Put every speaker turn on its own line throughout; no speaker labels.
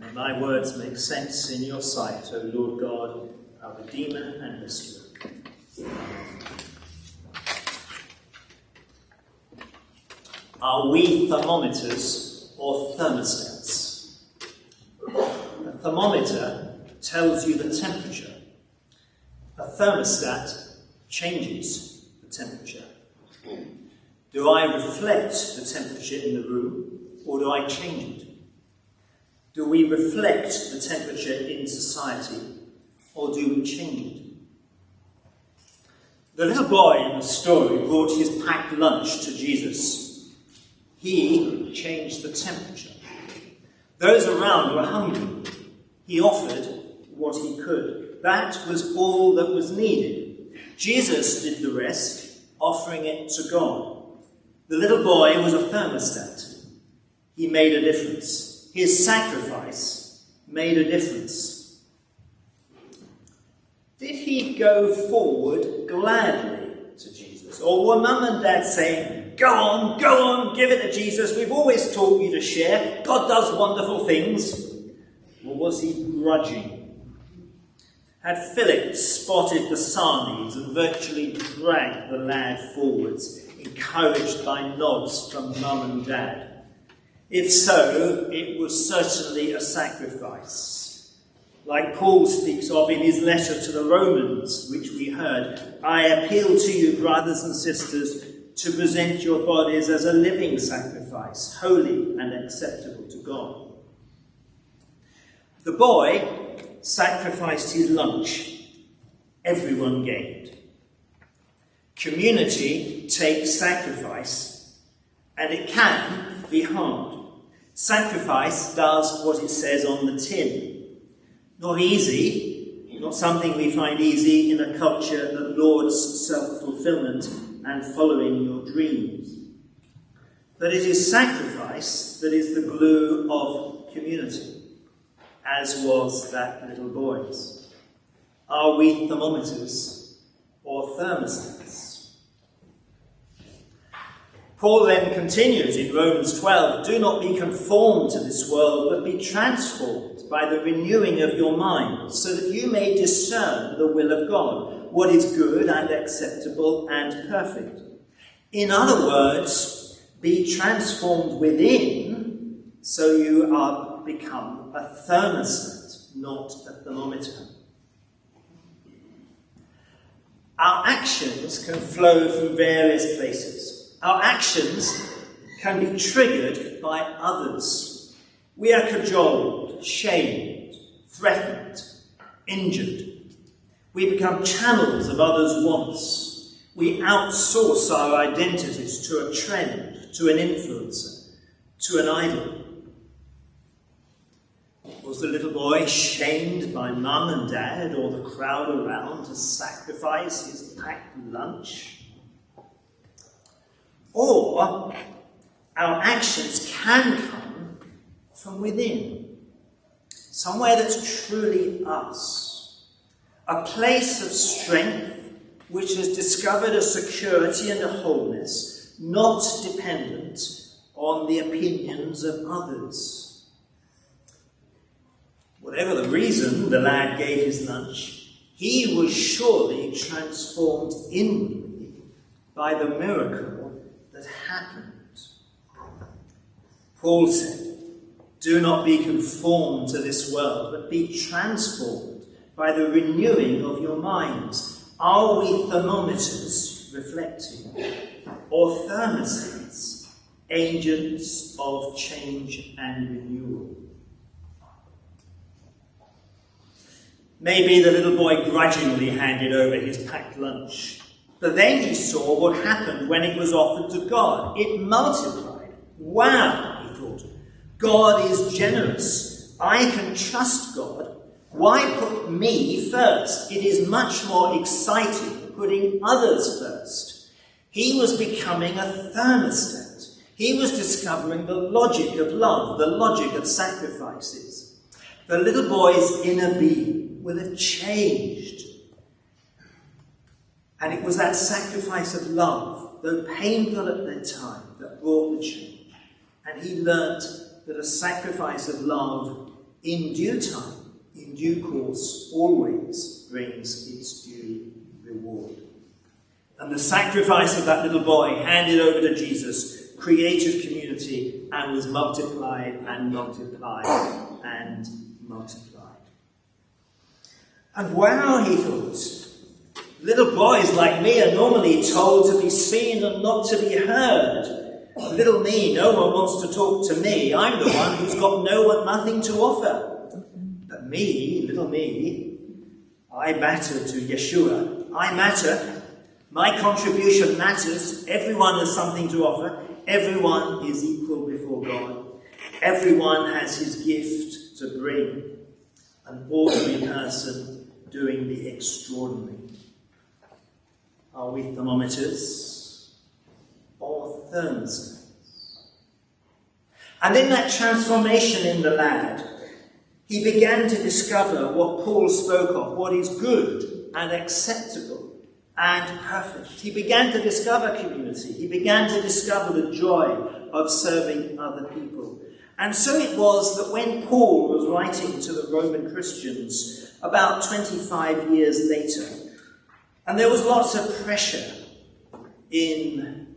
May my words make sense in your sight, O Lord God, our Redeemer and Rescuer. Are we thermometers or thermostats? A thermometer tells you the temperature. A thermostat changes the temperature. Do I reflect the temperature in the room, or do I change it? Do we reflect the temperature in society, or do we change it? The little boy in the story brought his packed lunch to Jesus. He changed the temperature. Those around were hungry. He offered what he could. That was all that was needed. Jesus did the rest, offering it to God. The little boy was a thermostat. He made a difference. His sacrifice made a difference. Did he go forward gladly to Jesus? Or were Mum and Dad saying, go on, give it to Jesus. We've always taught you to share. God does wonderful things. Or was he grudging? Had Philip spotted the sarnies and virtually dragged the lad forwards, encouraged by nods from Mum and Dad? If so, it was certainly a sacrifice. Like Paul speaks of in his letter to the Romans, which we heard, I appeal to you, brothers and sisters, to present your bodies as a living sacrifice, holy and acceptable to God. The boy sacrificed his lunch. Everyone gained. Community takes sacrifice, and it can be hard. Sacrifice does what it says on the tin. Not easy, not something we find easy in a culture that lauds self-fulfillment and following your dreams. But it is sacrifice that is the glue of community, as was that little boy's. Are we thermometers or thermostats? Paul then continues in Romans 12, do not be conformed to this world, but be transformed by the renewing of your mind, so that you may discern the will of God, what is good and acceptable and perfect. In other words, be transformed within, so you are become a thermostat, not a thermometer. Our actions can flow from various places. Our actions can be triggered by others. We are cajoled, shamed, threatened, injured. We become channels of others' wants. We outsource our identities to a trend, to an influencer, to an idol. Was the little boy shamed by Mum and Dad or the crowd around to sacrifice his packed lunch? Or our actions can come from within, somewhere that's truly us, a place of strength which has discovered a security and a wholeness not dependent on the opinions of others. Whatever the reason the lad gave his lunch, he was surely transformed inwardly by the miracle that happened. Paul said, do not be conformed to this world, but be transformed by the renewing of your minds. Are we thermometers reflecting, or thermostats, agents of change and renewal? Maybe the little boy grudgingly handed over his packed lunch. But then he saw what happened when it was offered to God. It multiplied. Wow, he thought. God is generous. I can trust God. Why put me first? It is much more exciting putting others first. He was becoming a thermostat. He was discovering the logic of love, the logic of sacrifices. The little boy's inner being will have changed. And it was that sacrifice of love, though painful at that time, that brought the change. And he learnt that a sacrifice of love in due time, in due course, always brings its due reward. And the sacrifice of that little boy handed over to Jesus created community and was multiplied and multiplied and multiplied. And wow, he thought, little boys like me are normally told to be seen and not to be heard. Little me, no one wants to talk to me. I'm the one who's got nothing to offer. But me, little me, I matter to Yeshua. I matter. My contribution matters. Everyone has something to offer. Everyone is equal before God. Everyone has his gift to bring. An ordinary person doing the extraordinary. Are we thermometers or thermostats? And in that transformation in the lad, he began to discover what Paul spoke of, what is good and acceptable and perfect. He began to discover community. He began to discover the joy of serving other people. And so it was that when Paul was writing to the Roman Christians about 25 years later, and there was lots of pressure in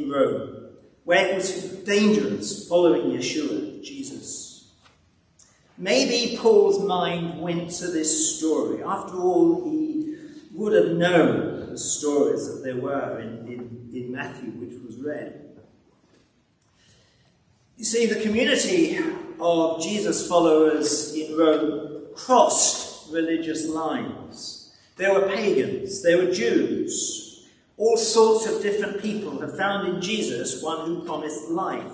Rome, where it was dangerous following Yeshua, Jesus. Maybe Paul's mind went to this story. After all, he would have known the stories that there were in Matthew, which was read. You see, the community of Jesus' followers in Rome crossed religious lines. There were pagans, there were Jews, all sorts of different people had found in Jesus one who promised life.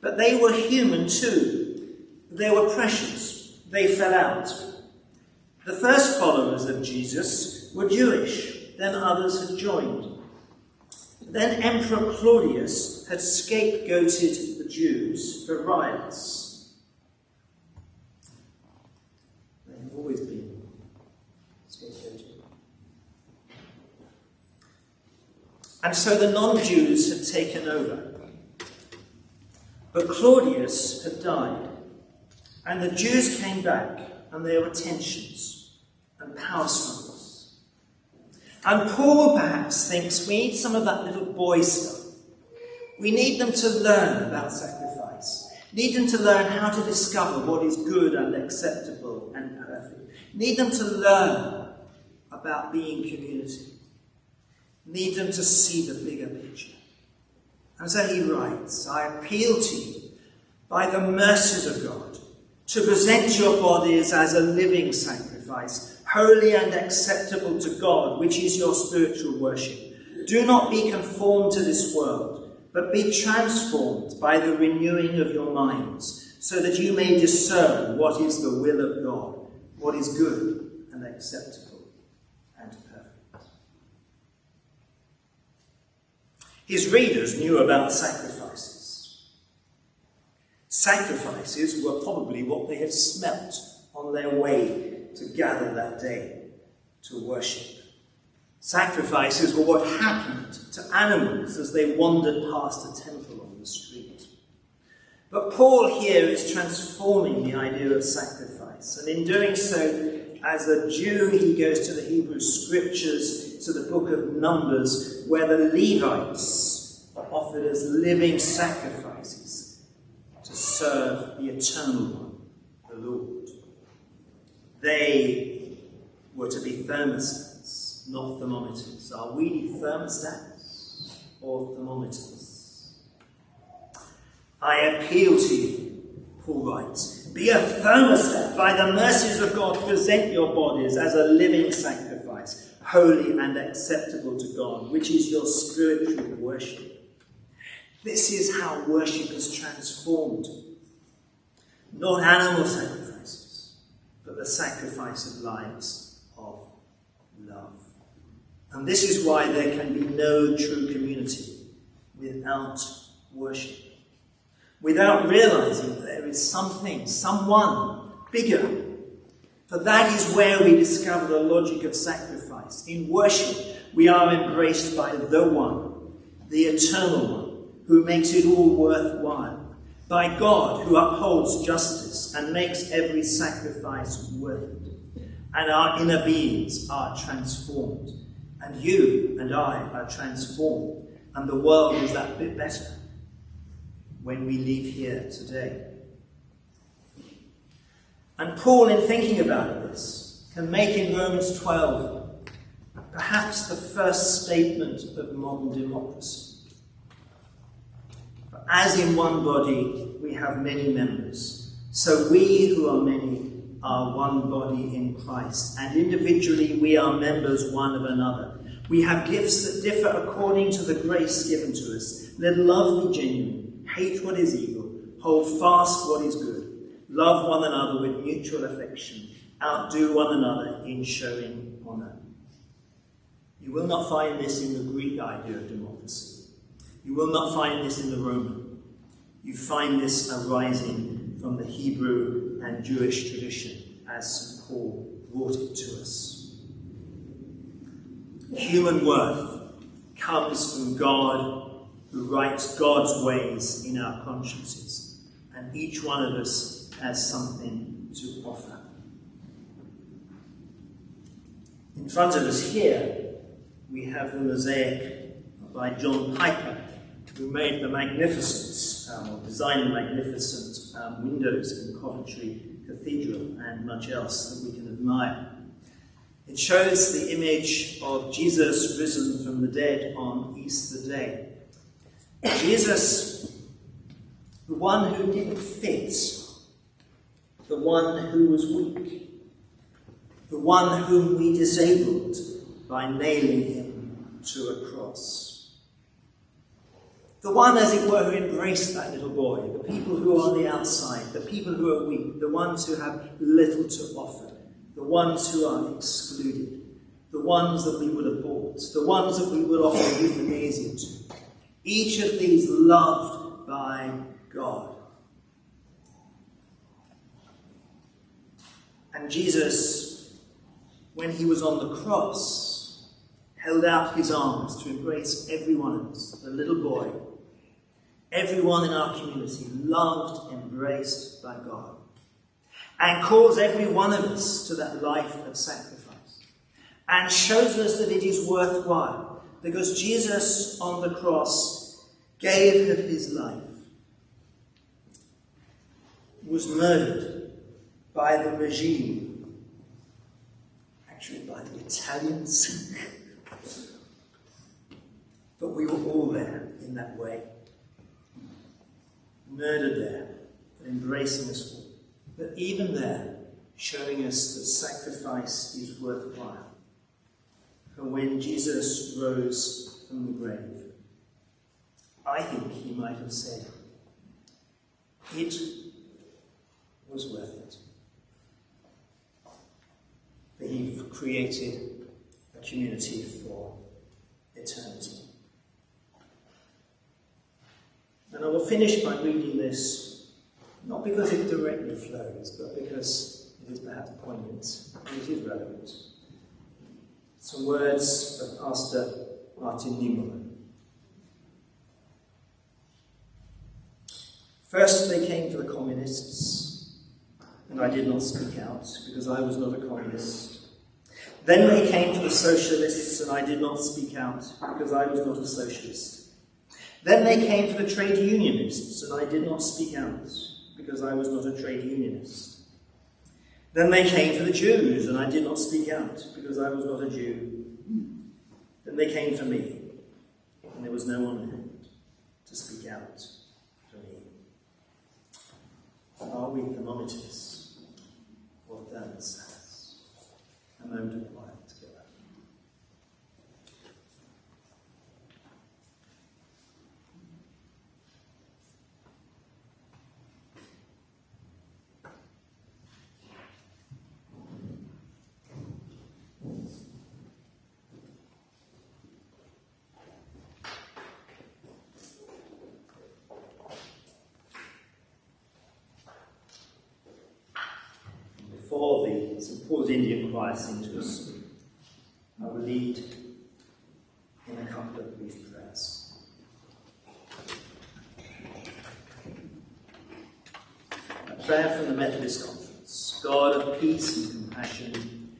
But they were human too. They were precious. They fell out. The first followers of Jesus were Jewish, then others had joined. Then Emperor Claudius had scapegoated the Jews for riots. They've always been scapegoated. And so the non-Jews had taken over. But Claudius had died. And the Jews came back, and there were tensions and power struggles. And Paul perhaps thinks we need some of that little boy stuff. We need them to learn about sacrifice. Need them to learn how to discover what is good and acceptable and perfect. Need them to learn about being community. Need them to see the bigger picture. And so he writes, I appeal to you by the mercies of God to present your bodies as a living sacrifice, holy and acceptable to God, which is your spiritual worship. Do not be conformed to this world, but be transformed by the renewing of your minds, so that you may discern what is the will of God, what is good and acceptable and perfect. His readers knew about sacrifices. Sacrifices were probably what they had smelt on their way to gather that day to worship. Sacrifices were what happened to animals as they wandered past a temple on the street. But Paul here is transforming the idea of sacrifice. And in doing so, as a Jew, he goes to the Hebrew scriptures, to the book of Numbers, where the Levites are offered as living sacrifices to serve the eternal one, the Lord. They were to be thermostats, not thermometers. Are we thermostats or thermometers? I appeal to you, Paul writes, be a thermostat. By the mercies of God, present your bodies as a living sacrifice, holy and acceptable to God, which is your spiritual worship. This is how worship is transformed. Not animal sacrifices, but the sacrifice of lives of love. And this is why there can be no true community without worship. Without realizing that there is something, someone bigger. For that is where we discover the logic of sacrifice. In worship, we are embraced by the one, the eternal one, who makes it all worthwhile. by God who upholds justice and makes every sacrifice worth it. And our inner beings are transformed. And you and I are transformed. And the world is that bit better when we leave here today. And Paul, in thinking about this, can make in Romans 12 perhaps the first statement of modern democracy. For as in one body we have many members, so we who are many are one body in Christ, and individually we are members one of another. We have gifts that differ according to the grace given to us. Let love be genuine, hate what is evil, hold fast what is good. Love one another with mutual affection. Outdo one another in showing honour. You will not find this in the Greek idea of democracy. You will not find this in the Roman. You find this arising from the Hebrew and Jewish tradition as St. Paul brought it to us. Human worth comes from God, who writes God's ways in our consciences, and each one of us has something to offer. In front of us here, we have the mosaic by John Piper, who made the magnificent, or designed the magnificent windows in Coventry Cathedral and much else that we can admire. It shows the image of Jesus risen from the dead on Easter Day. Jesus, the one who didn't fit, the one who was weak, the one whom we disabled by nailing him to a cross. The one, as it were, who embraced that little boy, the people who are on the outside, the people who are weak, the ones who have little to offer, the ones who are excluded, the ones that we would abort, the ones that we would offer euthanasia to. Each of these loved by God. And Jesus, when he was on the cross, held out his arms to embrace every one of us, the little boy, everyone in our community, loved, embraced by God, and calls every one of us to that life of sacrifice, and shows us that it is worthwhile, because Jesus on the cross gave of his life, was murdered by the regime, actually by the Italians. But we were all there in that way. Murdered there, but embracing us all. But even there, showing us that sacrifice is worthwhile. And when Jesus rose from the grave, I think he might have said, it was worth it. For he created a community for eternity. And I will finish by reading this, not because it directly flows, but because it is perhaps poignant and it is relevant. Some words of Pastor Martin Niemöller. First they came to the communists, and I did not speak out, because I was not a communist. Then they came to the socialists, and I did not speak out, because I was not a socialist. Then they came to the trade unionists, and I did not speak out, because I was not a trade unionist. Then they came to the Jews, and I did not speak out, because I was not a Jew. Then they came for me, and there was no one to speak out for me. Are we thermometers or thermostats? A moment of quiet together. Before the St. Paul's Indian choir sings to us, I will lead in a couple of brief prayers. Methodist Conference. God of peace and compassion,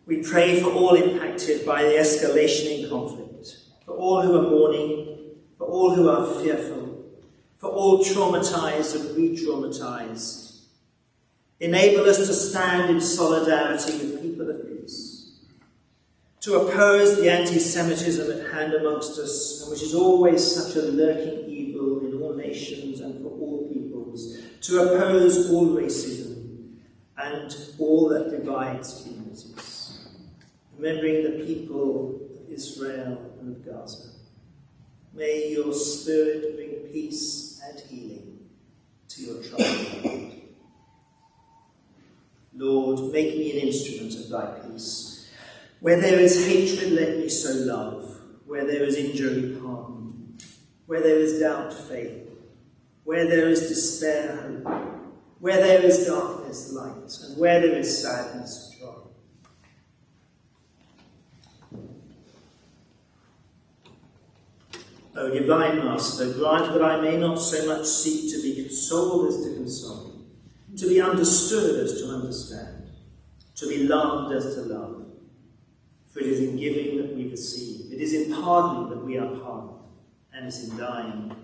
we pray for all impacted by the escalation in conflict, for all who are mourning, for all who are fearful, for all traumatized and re-traumatized. Enable us to stand in solidarity with people of peace, to oppose the anti-Semitism at hand amongst us, and which is always such a lurking evil in all nations and for all peoples, to oppose all racism and all that divides communities, remembering the people of Israel and of Gaza. May your Spirit bring peace and healing to your troubled world. Lord, make me an instrument of thy peace. Where there is hatred, let me sow love. Where there is injury, pardon. Where there is doubt, faith. Where there is despair, hope. Where there is darkness, light. And where there is sadness, joy. O divine Master, grant that I may not so much seek to be consoled as to console, to be understood as to understand, to be loved as to love. For it is in giving that we receive, it is in pardoning that we are pardoned, and it is in dying